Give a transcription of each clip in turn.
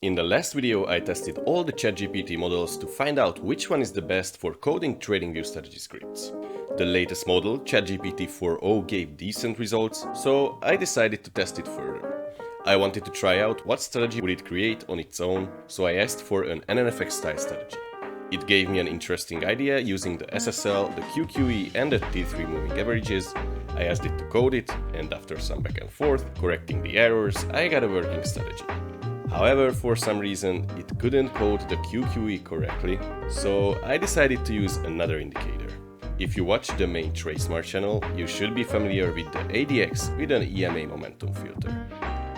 In the last video, I tested all the ChatGPT models to find out which one is the best for coding TradingView strategy scripts. The latest model, ChatGPT 4.0, gave decent results, so I decided to test it further. I wanted to try out what strategy would it create on its own, so I asked for an NNFX-style strategy. It gave me an interesting idea using the SSL, the QQE and the T3 moving averages. I asked it to code it, and after some back and forth, correcting the errors, I got a working strategy. However, for some reason, it couldn't code the QQE correctly, so I decided to use another indicator. If you watch the main TradeSmart channel, you should be familiar with the ADX with an EMA momentum filter.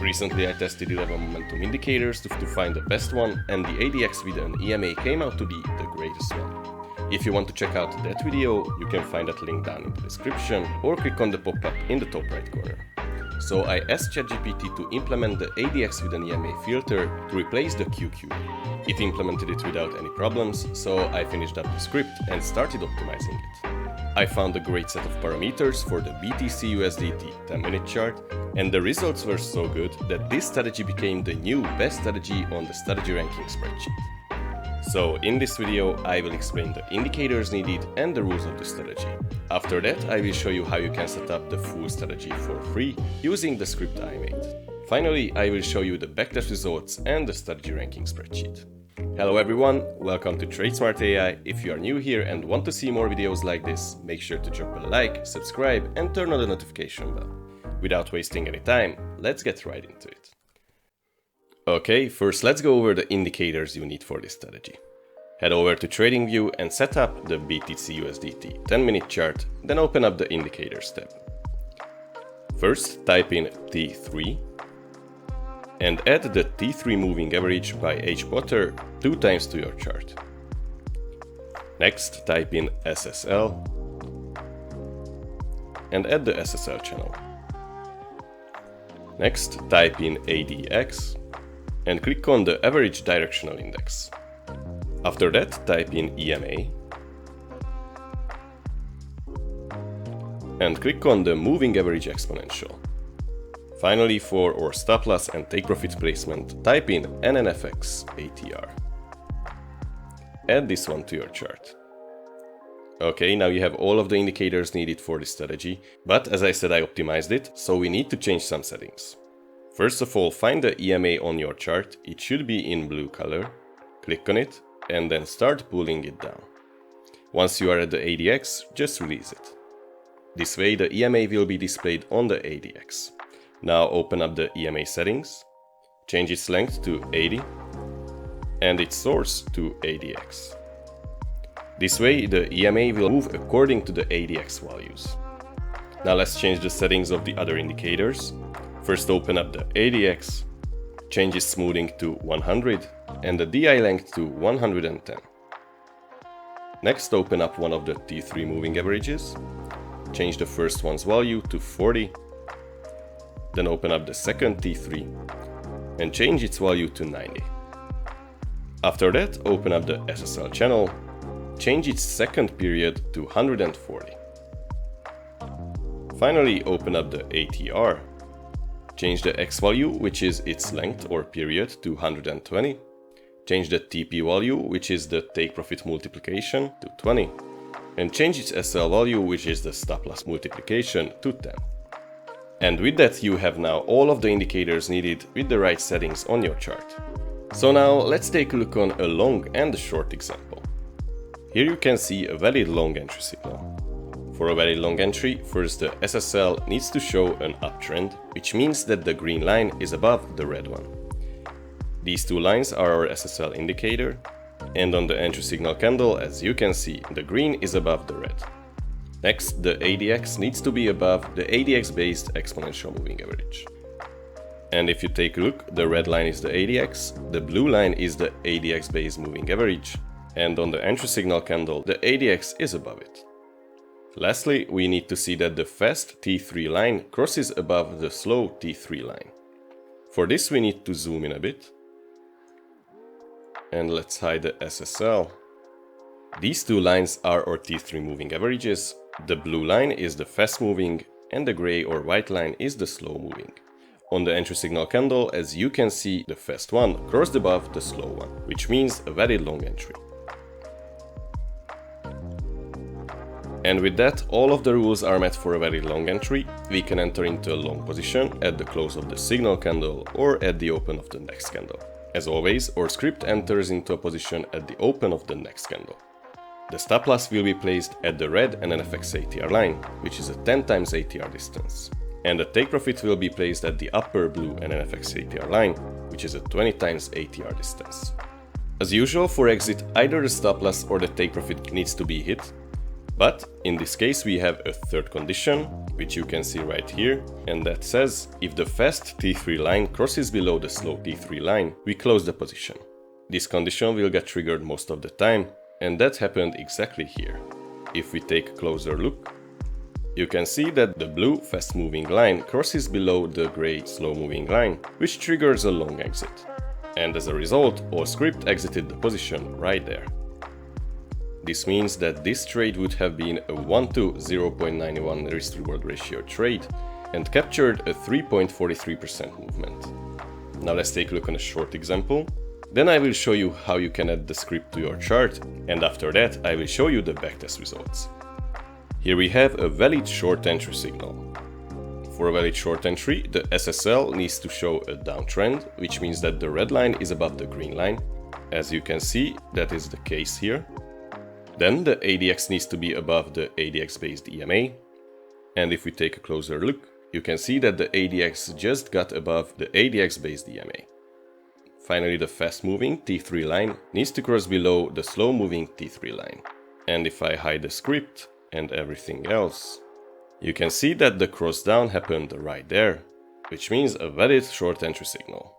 Recently I tested 11 momentum indicators to find the best one, and the ADX with an EMA came out to be the greatest one. If you want to check out that video, you can find that link down in the description or click on the pop-up in the top right corner. So I asked ChatGPT to implement the ADX with an EMA filter to replace the QQE. It implemented it without any problems, so I finished up the script and started optimizing it. I found a great set of parameters for the BTCUSDT 10-minute chart, and the results were so good that this strategy became the new best strategy on the strategy ranking spreadsheet. So in this video, I will explain the indicators needed and the rules of the strategy. After that, I will show you how you can set up the full strategy for free using the script I made. Finally, I will show you the backtest results and the strategy ranking spreadsheet. Hello everyone, welcome to TradeSmart AI. If you are new here and want to see more videos like this, make sure to drop a like, subscribe and turn on the notification bell. Without wasting any time, let's get right into it. Okay, first let's go over the indicators you need for this strategy. Head over to TradingView and set up the BTCUSDT 10-minute chart, then open up the Indicators tab. First, type in T3 and add the T3 moving average by H Potter 2 times to your chart. Next, type in SSL and add the SSL channel. Next, type in ADX and click on the average directional index. After that, type in EMA and click on the moving average exponential. Finally, for our stop loss and take profit placement, type in NNFX-ATR. Add this one to your chart. Okay, now you have all of the indicators needed for this strategy, but as I said, I optimized it, so we need to change some settings. First of all, find the EMA on your chart. It should be in blue color. Click on it and then start pulling it down. Once you are at the ADX, just release it. This way the EMA will be displayed on the ADX. Now open up the EMA settings, change its length to 80 and its source to ADX. This way the EMA will move according to the ADX values. Now let's change the settings of the other indicators. First open up the ADX, change its smoothing to 100 and the DI length to 110. Next open up one of the T3 moving averages, change the first one's value to 40. Then open up the second T3 and change its value to 90. After that, open up the SSL channel, change its second period to 140. Finally, open up the ATR, change the X value, which is its length or period, to 120. Change the TP value, which is the take profit multiplication, to 20. And change its SL value, which is the stop loss multiplication, to 10. And with that, you have now all of the indicators needed with the right settings on your chart. So now let's take a look on a long and a short example. Here you can see a valid long entry signal. For a valid long entry, first the SSL needs to show an uptrend, which means that the green line is above the red one. These two lines are our SSL indicator, and on the entry signal candle, as you can see, the green is above the red. Next, the ADX needs to be above the ADX-based exponential moving average. And if you take a look, the red line is the ADX, the blue line is the ADX-based moving average, and on the entry signal candle, the ADX is above it. Lastly, we need to see that the fast T3 line crosses above the slow T3 line. For this, we need to zoom in a bit. And let's hide the SSL. These two lines are our T3 moving averages. The blue line is the fast moving and the gray or white line is the slow moving. On the entry signal candle, as you can see, the fast one crossed above the slow one, which means a very long entry. And with that, all of the rules are met for a very long entry. We can enter into a long position at the close of the signal candle or at the open of the next candle. As always, our script enters into a position at the open of the next candle. The stop loss will be placed at the red NNFX ATR line, which is a 10 times ATR distance. And the take profit will be placed at the upper blue NNFX ATR line, which is a 20 times ATR distance. As usual, for exit, either the stop loss or the take profit needs to be hit. But in this case we have a third condition, which you can see right here, and that says if the fast T3 line crosses below the slow T3 line, we close the position. This condition will get triggered most of the time, and that happened exactly here. If we take a closer look, you can see that the blue fast moving line crosses below the gray slow moving line, which triggers a long exit. And as a result, our script exited the position right there. This means that this trade would have been a 1-to-0.91 risk-reward ratio trade and captured a 3.43% movement. Now let's take a look on a short example. Then I will show you how you can add the script to your chart, and after that I will show you the backtest results. Here we have a valid short entry signal. For a valid short entry, the SSL needs to show a downtrend, which means that the red line is above the green line. As you can see, that is the case here. Then the ADX needs to be above the ADX-based EMA, and if we take a closer look, you can see that the ADX just got above the ADX-based EMA. Finally, the fast-moving T3 line needs to cross below the slow-moving T3 line. And if I hide the script and everything else, you can see that the cross-down happened right there, which means a valid short entry signal.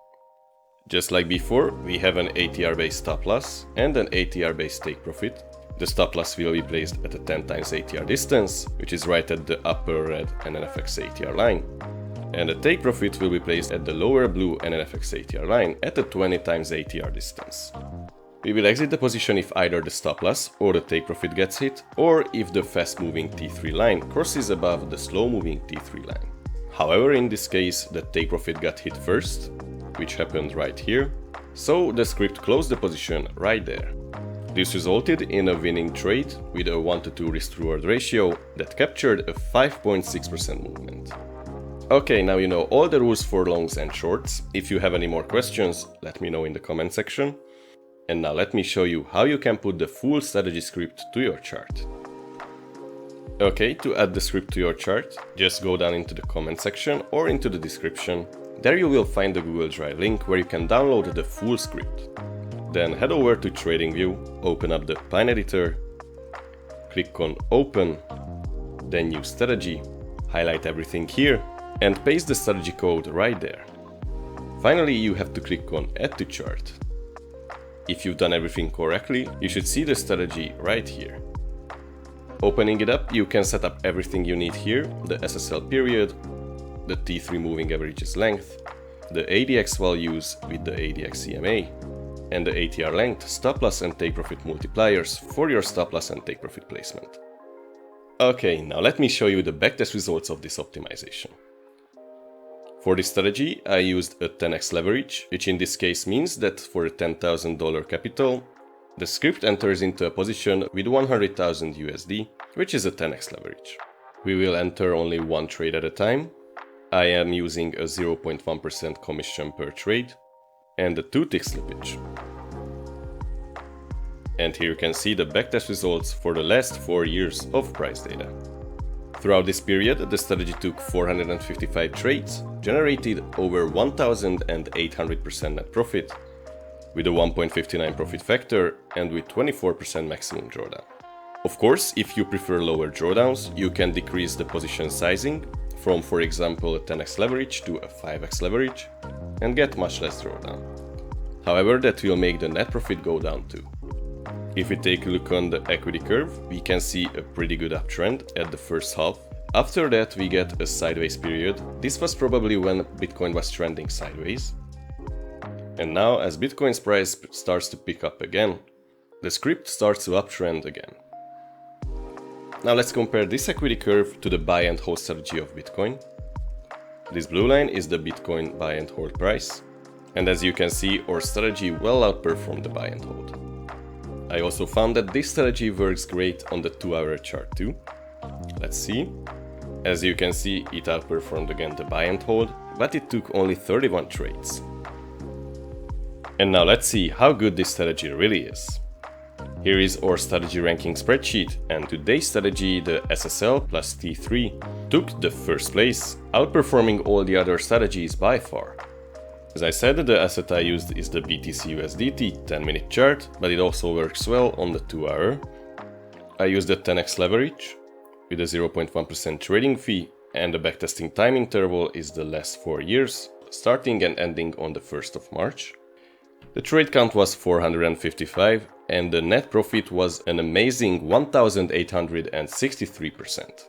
Just like before, we have an ATR-based stop loss and an ATR-based take profit. The stop loss will be placed at a 10 times ATR distance, which is right at the upper red NNFX ATR line. And the take profit will be placed at the lower blue NNFX ATR line at a 20 times ATR distance. We will exit the position if either the stop loss or the take profit gets hit, or if the fast moving T3 line crosses above the slow moving T3 line. However, in this case, the take profit got hit first, which happened right here, so the script closed the position right there. This resulted in a winning trade with a 1-to-2 risk-reward ratio that captured a 5.6% movement. Okay, now you know all the rules for longs and shorts. If you have any more questions, let me know in the comment section. And now let me show you how you can put the full strategy script to your chart. Okay, to add the script to your chart, just go down into the comment section or into the description. There you will find the Google Drive link where you can download the full script. Then head over to TradingView, open up the Pine editor, click on Open, then New Strategy, highlight everything here, and paste the strategy code right there. Finally, you have to click on Add to Chart. If you've done everything correctly, you should see the strategy right here. Opening it up, you can set up everything you need here, the SSL period, the T3 moving averages length, the ADX values with the ADX+EMA, and the ATR length, stop loss and take profit multipliers for your stop loss and take profit placement. Okay, now let me show you the backtest results of this optimization. For this strategy, I used a 10x leverage, which in this case means that for a $10,000 capital, the script enters into a position with 100,000 USD, which is a 10x leverage. We will enter only one trade at a time. I am using a 0.1% commission per trade and a 2-tick slippage. And here you can see the backtest results for the last 4 years of price data. Throughout this period, the strategy took 455 trades, generated over 1,800% net profit, with a 1.59 profit factor and with 24% maximum drawdown. Of course, if you prefer lower drawdowns, you can decrease the position sizing from, for example, a 10x leverage to a 5x leverage and get much less drawdown. However, that will make the net profit go down too. If we take a look on the equity curve, we can see a pretty good uptrend at the first half. After that, we get a sideways period. This was probably when Bitcoin was trending sideways. And now, as Bitcoin's price starts to pick up again, the script starts to uptrend again. Now let's compare this equity curve to the buy and hold strategy of Bitcoin. This blue line is the Bitcoin buy and hold price. And as you can see, our strategy well outperformed the buy and hold. I also found that this strategy works great on the 2-hour chart too. Let's see. As you can see, it outperformed again the buy and hold, but it took only 31 trades. And now let's see how good this strategy really is. Here is our strategy ranking spreadsheet, and today's strategy, the SSL plus T3, took the first place, outperforming all the other strategies by far. As I said, the asset I used is the BTCUSDT 10-minute chart, but it also works well on the 2-hour. I used the 10x leverage with a 0.1% trading fee, and the backtesting time interval is the last 4 years, starting and ending on the 1st of March. The trade count was 455, and the net profit was an amazing 1,863%.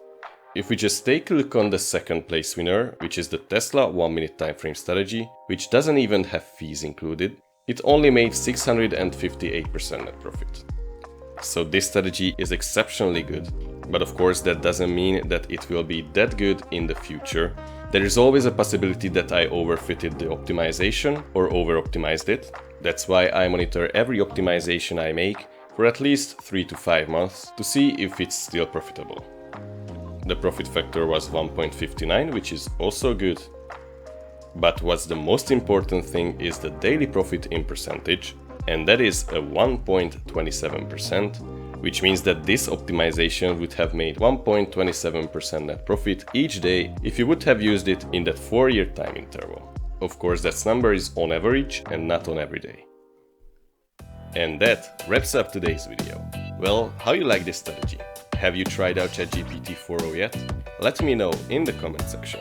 If we just take a look on the second place winner, which is the Tesla 1-minute timeframe strategy, which doesn't even have fees included, it only made 658% net profit. So this strategy is exceptionally good, but of course that doesn't mean that it will be that good in the future. There is always a possibility that I overfitted the optimization or over-optimized it. That's why I monitor every optimization I make for at least 3 to 5 months to see if it's still profitable. The profit factor was 1.59, which is also good. But what's the most important thing is the daily profit in percentage, and that is a 1.27%, which means that this optimization would have made 1.27% net profit each day if you would have used it in that 4-year time interval. Of course, that number is on average and not on every day. And that wraps up today's video. Well, how you like this strategy? Have you tried out ChatGPT 4o yet? Let me know in the comment section.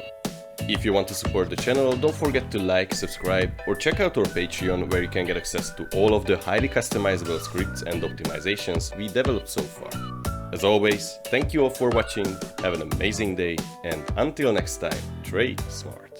If you want to support the channel, don't forget to like, subscribe, or check out our Patreon where you can get access to all of the highly customizable scripts and optimizations we developed so far. As always, thank you all for watching, have an amazing day, and until next time, trade smart.